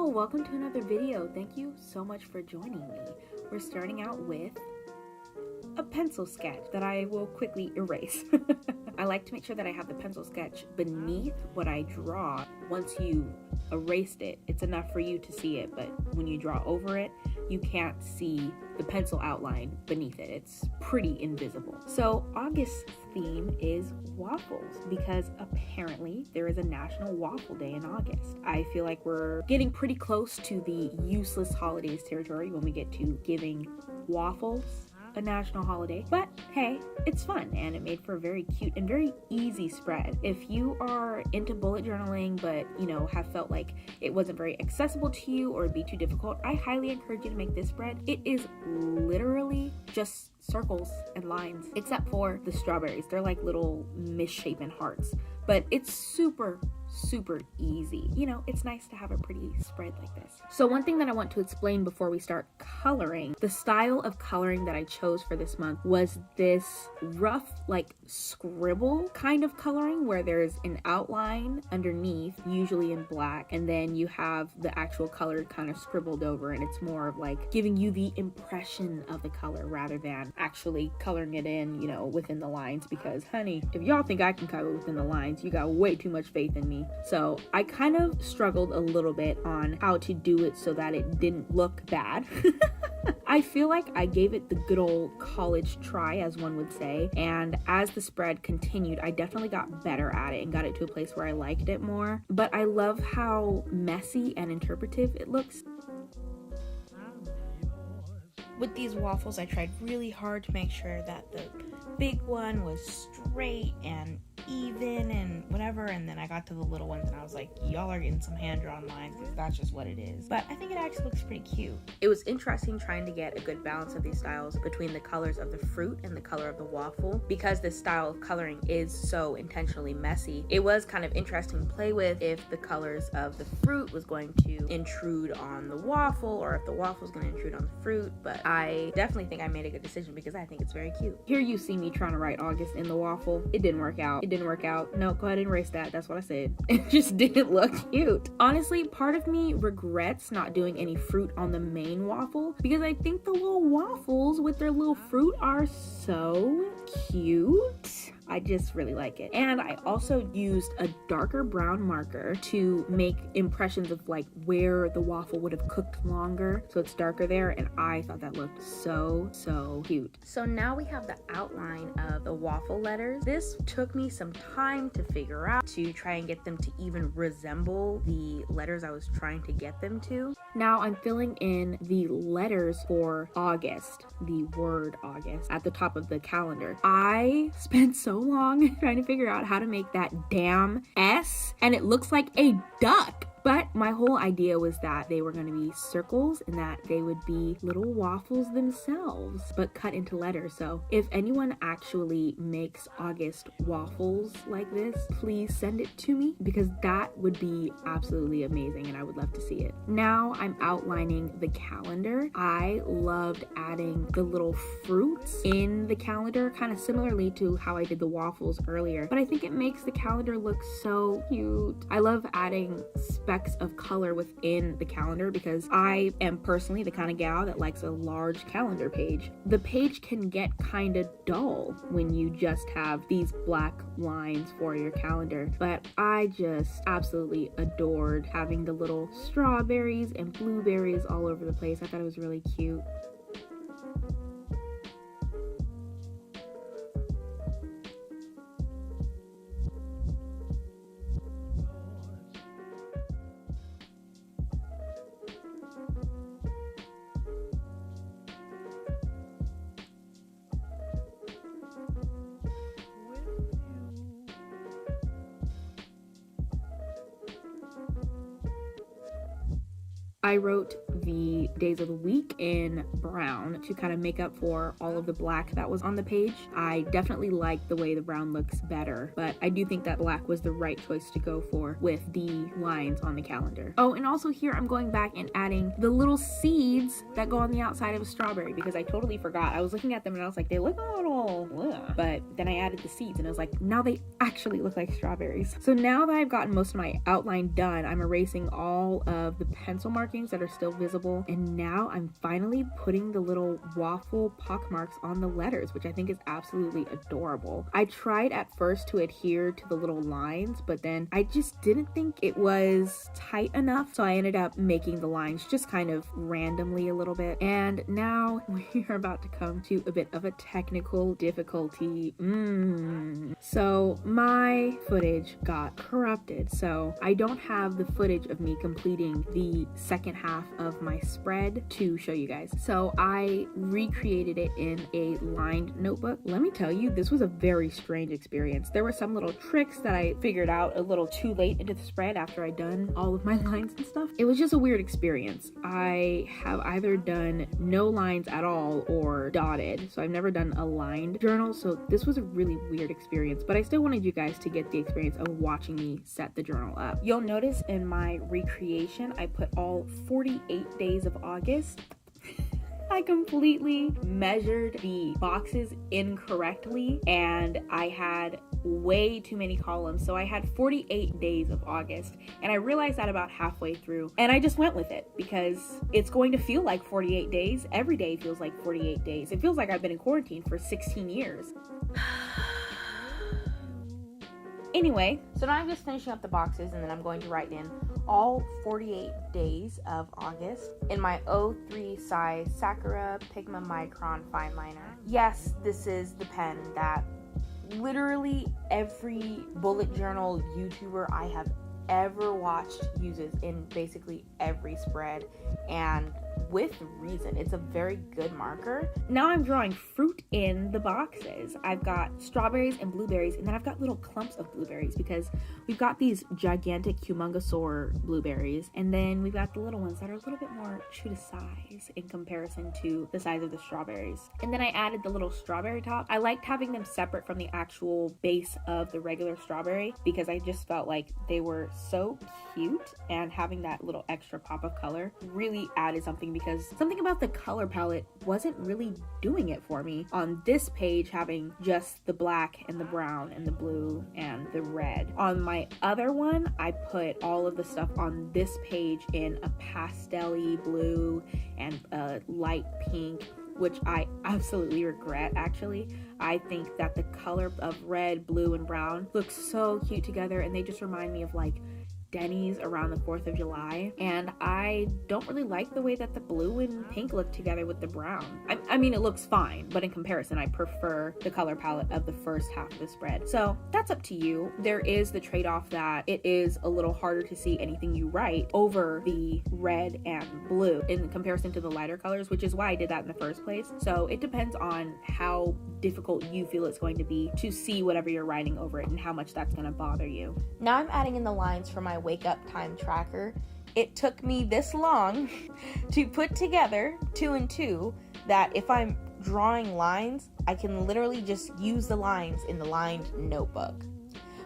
Hello, welcome to another video. Thank you so much for joining me. We're starting out with a pencil sketch that I will quickly erase. I like to make sure that I have the pencil sketch beneath what I draw. Once you erased it, it's enough for you to see it, but when you draw over it, you can't see the pencil outline beneath it. It's pretty invisible. So August's theme is waffles because apparently there is a National Waffle Day in August. I feel like we're getting pretty close to the useless holidays territory when we get to giving waffles a national holiday, but hey, it's fun and it made for a very cute and very easy spread. If you are into bullet journaling but have felt like it wasn't very accessible to you or it'd be too difficult, I highly encourage you to make this spread. It is literally just circles and lines, except for the strawberries. They're like little misshapen hearts, but it's super easy. It's nice to have a pretty spread like this. So one thing that I want to explain before we start coloring, the style of coloring that I chose for this month was this rough, like scribble kind of coloring where there's an outline underneath, usually in black, and then you have the actual color kind of scribbled over, and it's more of like giving you the impression of the color rather than actually coloring it in, within the lines, because honey, if y'all think I can color within the lines, you got way too much faith in me. So I kind of struggled a little bit on how to do it so that it didn't look bad. I feel like I gave it the good old college try, as one would say, and as the spread continued, I definitely got better at it and got it to a place where I liked it more. But I love how messy and interpretive it looks. With these waffles, I tried really hard to make sure that the big one was straight and even and whatever, and then I got to the little ones and I was like, y'all are getting some hand-drawn lines because that's just what it is. But I think it actually looks pretty cute. It was interesting trying to get a good balance of these styles between the colors of the fruit and the color of the waffle. Because this style of coloring is so intentionally messy, it was kind of interesting to play with if the colors of the fruit was going to intrude on the waffle or if the waffle was going to intrude on the fruit. But I definitely think I made a good decision because I think it's very cute. Here you see me trying to write August in the waffle. It didn't work out. No, go ahead and erase that. That's what I said. It just didn't look cute. Honestly, part of me regrets not doing any fruit on the main waffle because I think the little waffles with their little fruit are so cute. I just really like it. And I also used a darker brown marker to make impressions of like where the waffle would have cooked longer, so it's darker there, and I thought that looked so cute. So now we have the outline of the waffle letters. This took me some time to figure out to try and get them to even resemble the letters I was trying to get them to. Now I'm filling in the letters for August, the word August, at the top of the calendar. I spent so long trying to figure out how to make that damn S, and it looks like a duck. But my whole idea was that they were going to be circles and that they would be little waffles themselves, but cut into letters. So if anyone actually makes August waffles like this, please send it to me because that would be absolutely amazing and I would love to see it. Now I'm outlining the calendar. I loved adding the little fruits in the calendar, kind of similarly to how I did the waffles earlier, but I think it makes the calendar look so cute. I love adding specks of color within the calendar because I am personally the kind of gal that likes a large calendar page. The page can get kind of dull when you just have these black lines for your calendar, but I just absolutely adored having the little strawberries and blueberries all over the place. I thought it was really cute. I wrote the days of the week in brown to kind of make up for all of the black that was on the page. I definitely like the way the brown looks better, but I do think that black was the right choice to go for with the lines on the calendar. Oh, and also here I'm going back and adding the little seeds that go on the outside of a strawberry because I totally forgot. I was looking at them and I was like, they look a little, ugh. But then I added the seeds and I was like, now they actually look like strawberries. So now that I've gotten most of my outline done, I'm erasing all of the pencil markings that are still visible, and now I'm finally putting the little waffle pock marks on the letters, which I think is absolutely adorable. I tried at first to adhere to the little lines, but then I just didn't think it was tight enough, so I ended up making the lines just kind of randomly a little bit. And now we are about to come to a bit of a technical difficulty. So my footage got corrupted, so I don't have the footage of me completing the second half of my spread to show you guys. So I recreated it in a lined notebook. Let me tell you, this was a very strange experience. There were some little tricks that I figured out a little too late into the spread after I'd done all of my lines and stuff. It was just a weird experience. I have either done no lines at all or dotted, so I've never done a lined journal, so this was a really weird experience, but I still wanted you guys to get the experience of watching me set the journal up. You'll notice in my recreation, I put all 48 days of August. I completely measured the boxes incorrectly and I had way too many columns. So I had 48 days of August and I realized that about halfway through and I just went with it because it's going to feel like 48 days. Every day feels like 48 days. It feels like I've been in quarantine for 16 years. Anyway, so now I'm just finishing up the boxes and then I'm going to write in all 48 days of August in my 03 size Sakura Pigma Micron fine liner. Yes, this is the pen that literally every bullet journal YouTuber I have ever watched uses in basically every spread, and with reason. It's a very good marker. Now I'm drawing fruit in the boxes. I've got strawberries and blueberries, and then I've got little clumps of blueberries because we've got these gigantic humongosaur blueberries, and then we've got the little ones that are a little bit more true to size in comparison to the size of the strawberries. And then I added the little strawberry top. I liked having them separate from the actual base of the regular strawberry because I just felt like they were so cute, and having that little extra pop of color really added something because something about the color palette wasn't really doing it for me. On this page, having just the black and the brown and the blue and the red. On my other one, I put all of the stuff on this page in a pastel-y blue and a light pink, which I absolutely regret actually. I think that the color of red, blue, and brown looks so cute together, and they just remind me of like Denny's around the 4th of July, and I don't really like the way that the blue and pink look together with the brown. I mean, it looks fine, but in comparison, I prefer the color palette of the first half of the spread. So that's up to you. There is the trade-off that it is a little harder to see anything you write over the red and blue in comparison to the lighter colors, which is why I did that in the first place. So it depends on how difficult you feel it's going to be to see whatever you're writing over it and how much that's going to bother you. Now I'm adding in the lines for my wake up time tracker. It took me this long to put together 2 and 2 that if I'm drawing lines, I can literally just use the lines in the lined notebook.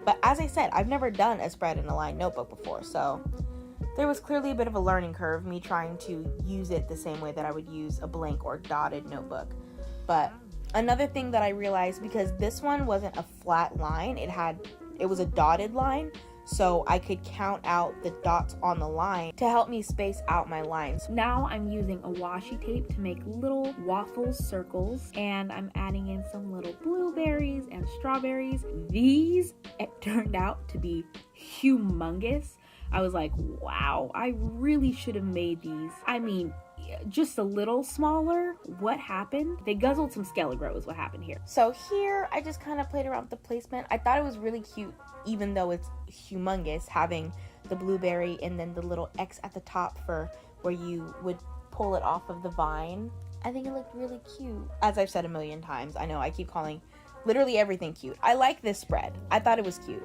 But as I said, I've never done a spread in a lined notebook before, so there was clearly a bit of a learning curve, me trying to use it the same way that I would use a blank or dotted notebook. But another thing that I realized, because this one wasn't a flat line, it was a dotted line, so I could count out the dots on the line to help me space out my lines. Now I'm using a washi tape to make little waffles circles, and I'm adding in some little blueberries and strawberries. These, it turned out to be humongous. I was like, wow, I really should have made these. I mean, just a little smaller. What happened? They guzzled some Skelegro is what happened here. So here, I just kind of played around with the placement. I thought it was really cute, even though it's humongous, having the blueberry and then the little X at the top for where you would pull it off of the vine. I think it looked really cute. As I've said a million times, I know I keep calling literally everything cute. I like this spread. I thought it was cute.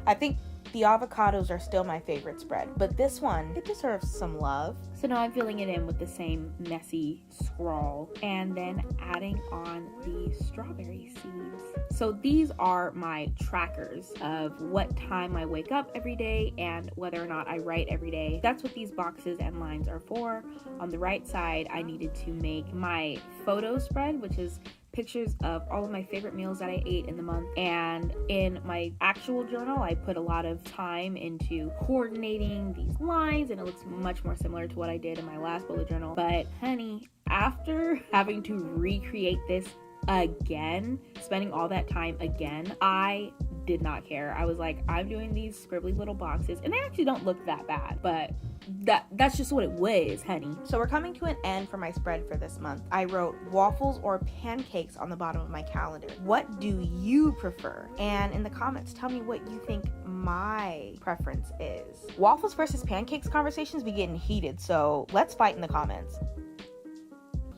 I think The avocados are still my favorite spread, but this one, it deserves some love. So now I'm filling it in with the same messy scrawl and then adding on the strawberry seeds. So these are my trackers of what time I wake up every day and whether or not I write every day. That's what these boxes and lines are for. On the right side, I needed to make my photo spread, which is pictures of all of my favorite meals that I ate in the month. And in my actual journal, I put a lot of time into coordinating these lines, and it looks much more similar to what I did in my last bullet journal. But honey, after having to recreate this again, spending all that time again, I did not care. I was like, I'm doing these scribbly little boxes, and they actually don't look that bad, but that's just what it was, honey. So we're coming to an end for my spread for this month. I wrote waffles or pancakes on the bottom of my calendar. What do you prefer? And in the comments, tell me what you think my preference is. Waffles versus pancakes conversations be getting heated, so let's fight in the comments.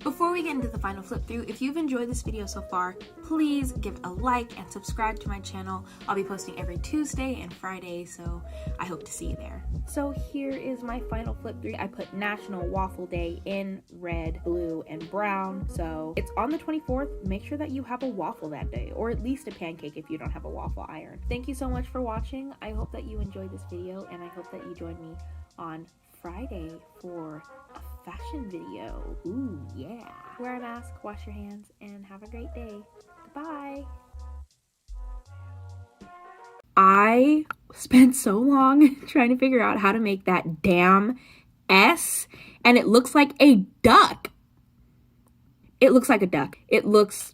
Before we get into the final flip through, if you've enjoyed this video so far, please give a like and subscribe to my channel. I'll be posting every Tuesday and Friday, so I hope to see you there. So here is my final flip through. I put National Waffle Day in red, blue, and brown. So it's on the 24th. Make sure that you have a waffle that day, or at least a pancake if you don't have a waffle iron. Thank you so much for watching. I hope that you enjoyed this video, and I hope that you join me on Friday for a fashion video. Ooh, yeah. Wear a mask, wash your hands, and have a great day. Goodbye. I spent so long trying to figure out how to make that damn S, and it looks like a duck. It looks like a duck. It looks,